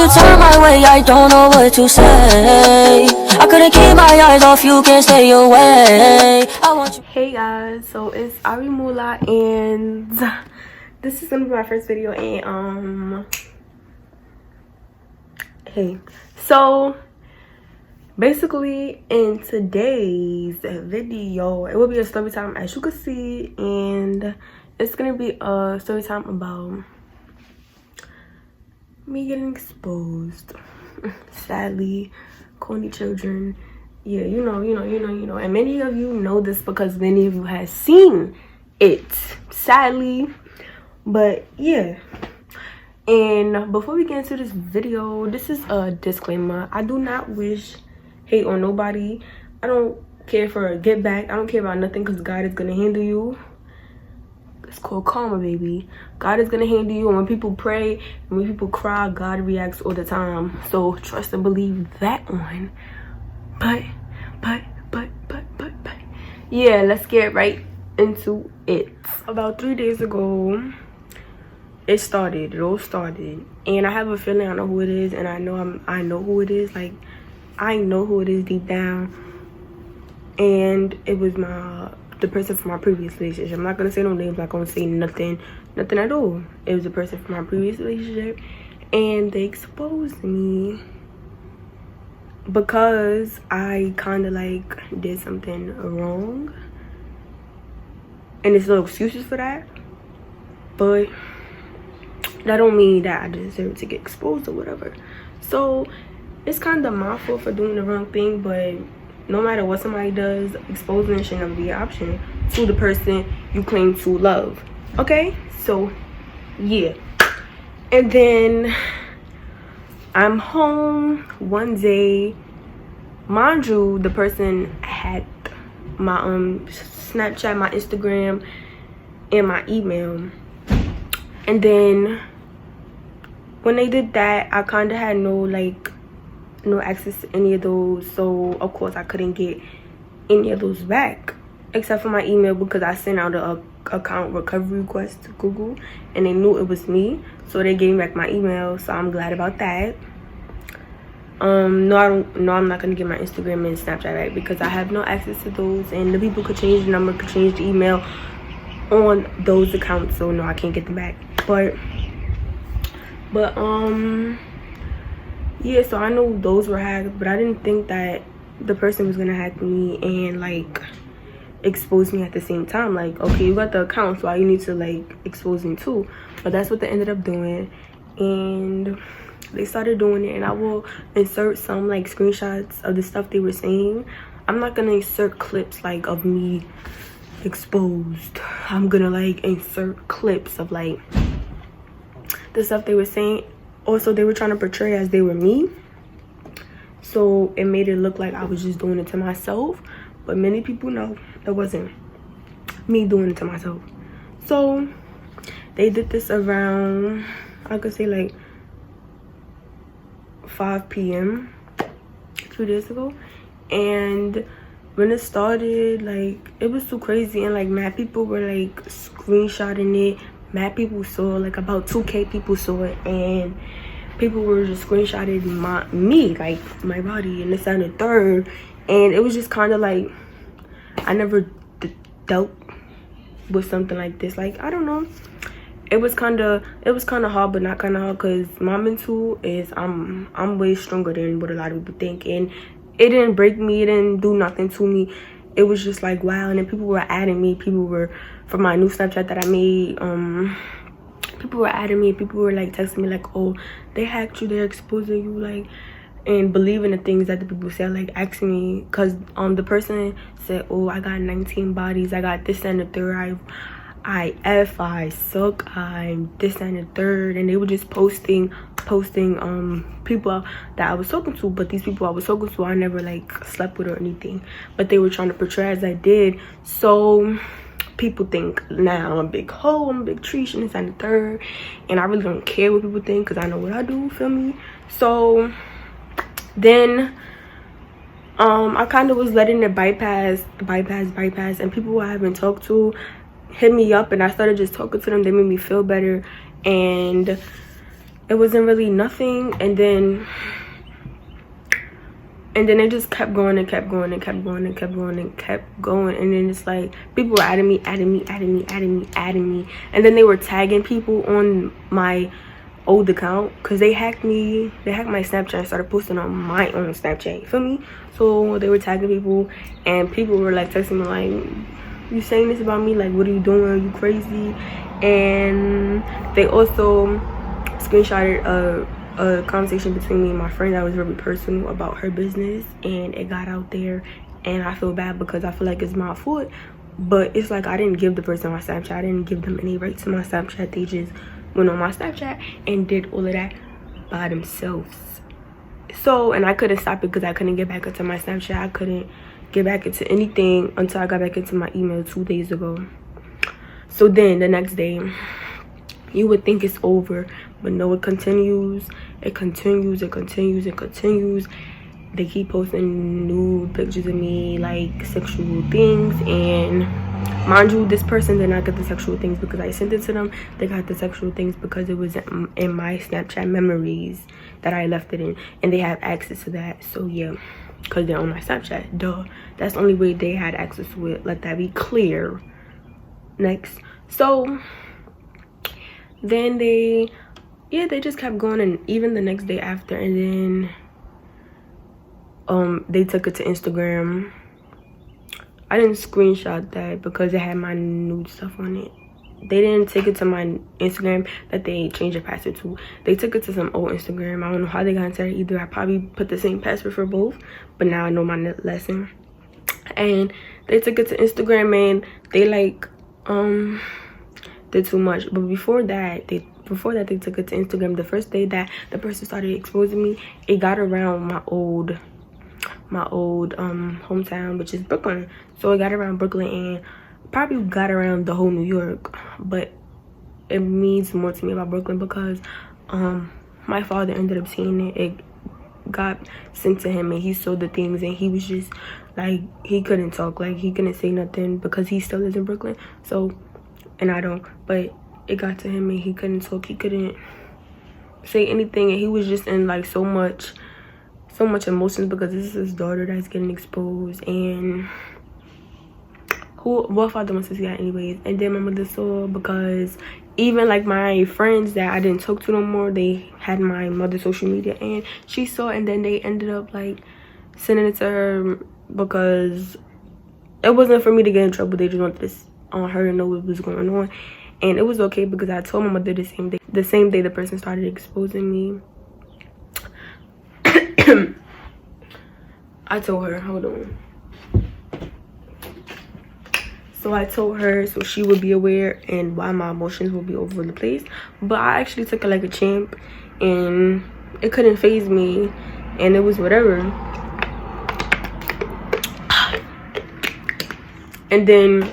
you turn my way, I don't know what to say. I couldn't keep my eyes off you, can't stay away. I want you. Hey guys, so it's Ari Mula and this is gonna be my first video. And hey, so basically in today's video it will be a story time, as you can see, and it's gonna be a story time about me getting exposed. Sadly, corny children. Yeah, you know, and many of you know this because many of you have seen it, sadly. But yeah, and before we get into this video, this is a disclaimer. I do not wish hate on nobody. I don't care for a get back. I don't care about nothing, because God is gonna handle you. It's called karma, baby. God is gonna handle you. And when people pray and when people cry, God reacts all the time. So trust and believe that one. But yeah, let's get right into it. About 3 days ago, it all started, and I have a feeling I know who it is, and I know who it is. Like, I know who it is deep down, and it was the person from my previous relationship. I'm not gonna say no names. I'm not gonna say nothing at all. It was the person from my previous relationship, and they exposed me because I kind of like did something wrong, and there's no excuses for that, but that don't mean that I deserve to get exposed or whatever. So it's kind of my fault for doing the wrong thing, but no matter what somebody does, exposing should never be an option to the person you claim to love. Okay, so yeah. And then I'm home one day. Mind you, the person had my Snapchat, my Instagram, and my email. And then when they did that, I kind of had no access to any of those. So of course I couldn't get any of those back, except for my email, because I sent out a account recovery request to Google, and they knew it was me, so they gave me back my email. So I'm glad about that. No, I'm not gonna get my Instagram and Snapchat back, because I have no access to those, and the people could change the number, could change the email on those accounts. So no, I can't get them back. But yeah, so I know those were hacked, but I didn't think that the person was gonna hack me and like expose me at the same time. Like, okay, you got the account, so you need to like expose me too. But that's what they ended up doing, and they started doing it. And I will insert some like screenshots of the stuff they were saying. I'm not gonna insert clips like of me exposed. I'm gonna like insert clips of like the stuff they were saying. Also, they were trying to portray as they were me, so it made it look like I was just doing it to myself. But many people know it wasn't me doing it to myself. So they did this around, I could say like 5 p.m. 2 days ago. And when it started, like, it was too crazy, and like mad people were like screenshotting it. Mad people saw, like about 2K people saw it, and people were just screenshotting me, like my body, and this and the third. And it was just kind of like, I never dealt with something like this. Like, I don't know, it was kind of hard, but not kind of hard, because my mental is I'm way stronger than what a lot of people think. And it didn't break me, it didn't do nothing to me. It was just like, wow. And then people were adding me. People were, from my new Snapchat that I made, people were adding me. People were like texting me like, oh, they hacked you, they're exposing you, like, and believing the things that the people said, like asking me, because the person said, oh, I got 19 bodies, I got this and the third, I suck, I'm this and the third. And they were just posting people that I was talking to, but these people I was talking to, I never like slept with or anything, but they were trying to portray as I did. So people think now I'm a big hoe, I'm a big treat, and this and the third, and I really don't care what people think, because I know what I do, feel me? So then I kind of was letting it bypass, and people who I haven't talked to hit me up, and I started just talking to them. They made me feel better, and it wasn't really nothing. And then it just kept going and kept going and kept going and kept going and kept going. And then it's like people were adding me. And then they were tagging people on my old account because they hacked my Snapchat and started posting on my own Snapchat, you feel me? So they were tagging people, and people were like texting me like, you saying this about me? Like, what are you doing? Are you crazy? And they also screenshotted a conversation between me and my friend that was very personal about her business, and it got out there. And I feel bad because I feel like it's my fault, but it's like I didn't give the person my Snapchat. I didn't give them any right to my Snapchat. They just went on my Snapchat and did all of that by themselves. So, and I couldn't stop it because I couldn't get back into my Snapchat. I couldn't get back into anything until I got back into my email 2 days ago. So then the next day, you would think it's over, but no, it continues. It continues. They keep posting new pictures of me, like sexual things. And mind you, this person did not get the sexual things because I sent it to them. They got the sexual things because it was in my Snapchat memories that I left it in, and they have access to that. So yeah, because they're on my Snapchat, duh. That's the only way they had access to it. Let that be clear. Next. So then they just kept going, and even the next day after. And then they took it to Instagram. I didn't screenshot that because it had my nude stuff on it. They didn't take it to my Instagram that they changed the password to. They took it to some old Instagram. I don't know how they got into it either. I probably put the same password for both, but now I know my lesson. And they took it to Instagram, and they like did too much. But before that they took it to Instagram. The first day that the person started exposing me, it got around my old hometown, which is Brooklyn. So it got around Brooklyn, and probably got around the whole New York. But it means more to me about Brooklyn because my father ended up seeing it. It got sent to him, and he saw the things, and he was just like, he couldn't talk, like he couldn't say nothing because he still lives in Brooklyn. So, and I don't, but it got to him, and he couldn't talk, he couldn't say anything, and he was just in like so much emotions because this is his daughter that's getting exposed. And what father wants to see that anyways? And then my mother saw, because even like my friends that I didn't talk to no more, they had my mother's social media, and she saw it. And then they ended up like sending it to her because it wasn't for me to get in trouble. They just wanted this on her to know what was going on. And it was okay because I told my mother the same day the person started exposing me. I told her, hold on. So I told her so she would be aware and why my emotions will be over the place. But I actually took it like a champ, and it couldn't faze me, and it was whatever. And then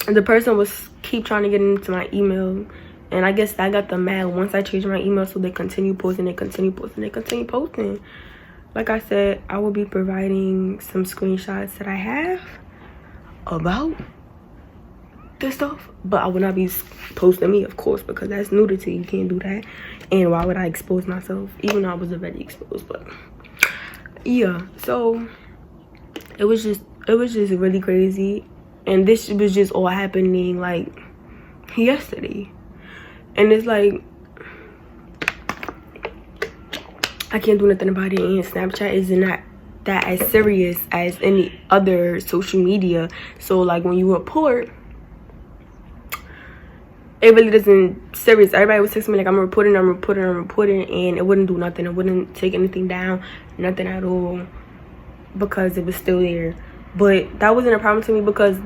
the person was keep trying to get into my email, and I guess I got them mad once I changed my email, so they continue posting. Like I said, I will be providing some screenshots that I have about this stuff, but I will not be posting me, of course, because that's nudity. You can't do that. And why would I expose myself, even though I was already exposed? But yeah, so it was just really crazy. And this was just all happening like yesterday. And it's like, I can't do nothing about it. And Snapchat is not that as serious as any other social media. So like when you report, it really doesn't serious. Everybody was texting me like, I'm reporting, and it wouldn't do nothing. It wouldn't take anything down, nothing at all, because it was still there. But that wasn't a problem to me because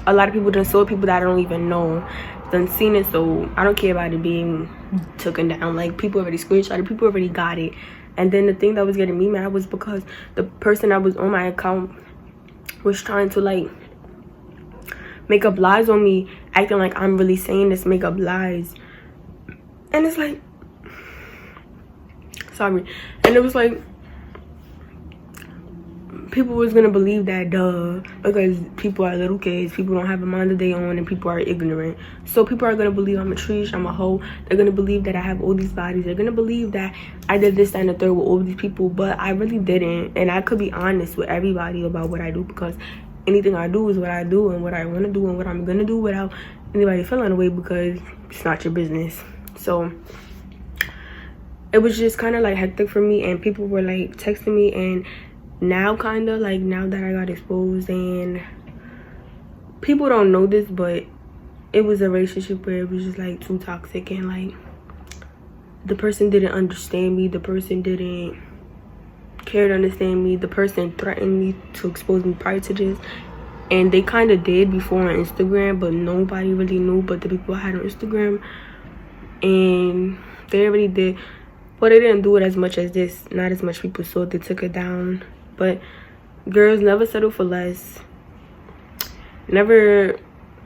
a lot of people done saw, people that I don't even know done seen it. So I don't care about it being taken down. Like, people already screenshotted, people already got it. And then the thing that was getting me mad was because the person that was on my account was trying to like make up lies on me, acting like I'm really saying this, make up lies. And it's like, sorry. And it was like, people was gonna believe that, duh, because people are little kids, people don't have a mind of their own, and people are ignorant. So people are gonna believe I'm a treesh, I'm a hoe. They're gonna believe that I have all these bodies. They're gonna believe that I did this, that, and the third with all these people, but I really didn't. And I could be honest with everybody about what I do, because anything I do is what I do and what I want to do and what I'm gonna do without anybody feeling away, because it's not your business. So it was just kind of like hectic for me, and people were like texting me, and now kind of like, now that I got exposed, and people don't know this, but it was a relationship where it was just like too toxic, and like the person didn't understand me, the person didn't care to understand me, the person threatened me to expose me prior to this, and they kind of did before on Instagram, but nobody really knew but the people I had on Instagram, and they already did, but they didn't do it as much as this. Not as much people saw it, they took it down. But girls, never settle for less. Never,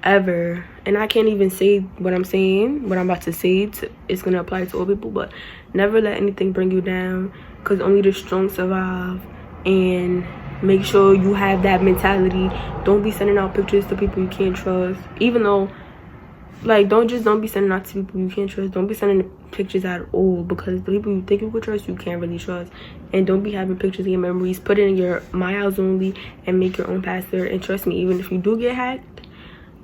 ever. And I can't even say what I'm saying, what I'm about to say. It's going to apply to all people. But never let anything bring you down, because only the strong survive. And make sure you have that mentality. Don't be sending out pictures to people you can't trust. Even though, like, don't be sending out to people you can't trust. Don't be sending pictures at all, because the people you think you could trust, you can't really trust. And don't be having pictures in your memories. Put it in your my house only and make your own password. And trust me, even if you do get hacked,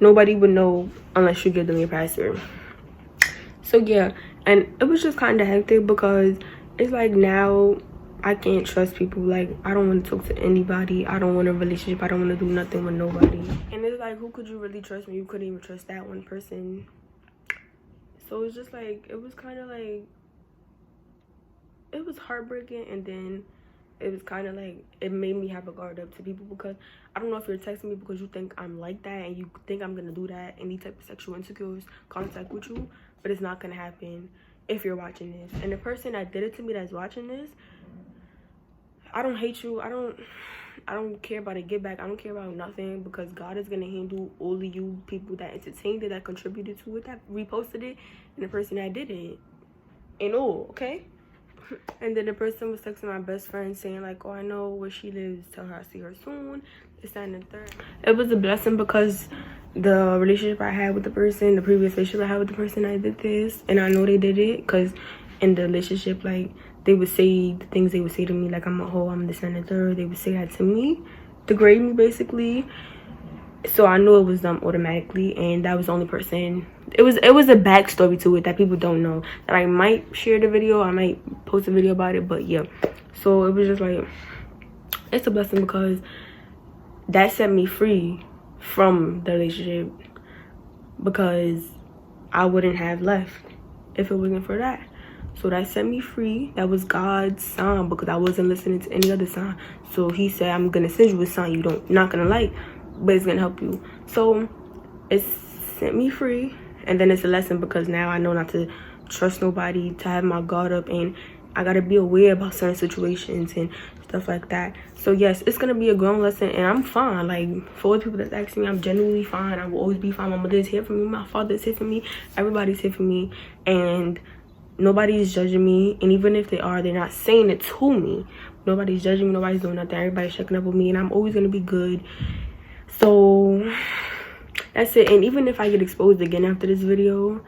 nobody would know unless you give them your password. So yeah, and it was just kind of hectic, because it's like now I can't trust people. Like, I don't want to talk to anybody. I don't want a relationship. I don't want to do nothing with nobody. And it's like, who could you really trust when you couldn't even trust that one person? So it's just like, it was kind of like, it was heartbreaking. And then it was kind of like, it made me have a guard up to people, because I don't know if you're texting me because you think I'm like that and you think I'm gonna do that, any type of sexual insecure contact with you, but it's not gonna happen if you're watching this. And the person that did it to me that's watching this, I don't hate you. I don't care about a get back. I don't care about nothing, because God is gonna handle all of you people that entertained it, that contributed to it, that reposted it, and the person that did it, and all, okay? And then the person was texting my best friend saying like, oh, I know where she lives, tell her I see her soon, this, that, and the third. It was a blessing, because the relationship I had with the person, the previous relationship I had with the person, I did this, and I know they did it, because in the relationship, like, they would say the things they would say to me, like I'm a hoe, I'm this and the third. They would say that to me, degrade me basically. So I knew it was them automatically, and that was the only person. It was a backstory to it that people don't know. That I might share the video, I might post a video about it, but yeah. So it was just like, it's a blessing, because that set me free from the relationship, because I wouldn't have left if it wasn't for that. So that set me free. That was God's sign, because I wasn't listening to any other sign. So he said, I'm gonna send you a sign you not gonna like, but it's gonna help you. So it set me free. And then it's a lesson, because now I know not to trust nobody, to have my guard up, and I gotta be aware about certain situations and stuff like that. So yes, it's gonna be a grown lesson, and I'm fine. Like, for all the people that's asking me, I'm genuinely fine. I will always be fine. My mother is here for me, my father is here for me, everybody's here for me, and nobody's judging me. And even if they are, they're not saying it to me. Nobody's judging me, nobody's doing nothing, everybody's checking up with me, and I'm always gonna be good. So that's it. And even if I get exposed again after this video,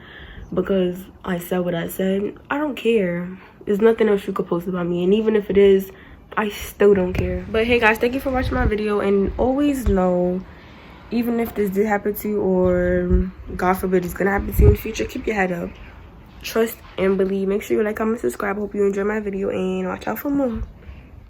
because I said what I said, I don't care. There's nothing else you could post about me, and even if it is, I still don't care. But hey guys, thank you for watching my video, and always know, even if this did happen to you, or God forbid it's gonna happen to you in the future, keep your head up, trust and believe. Make sure you like, comment, subscribe. Hope you enjoy my video, and watch out for more.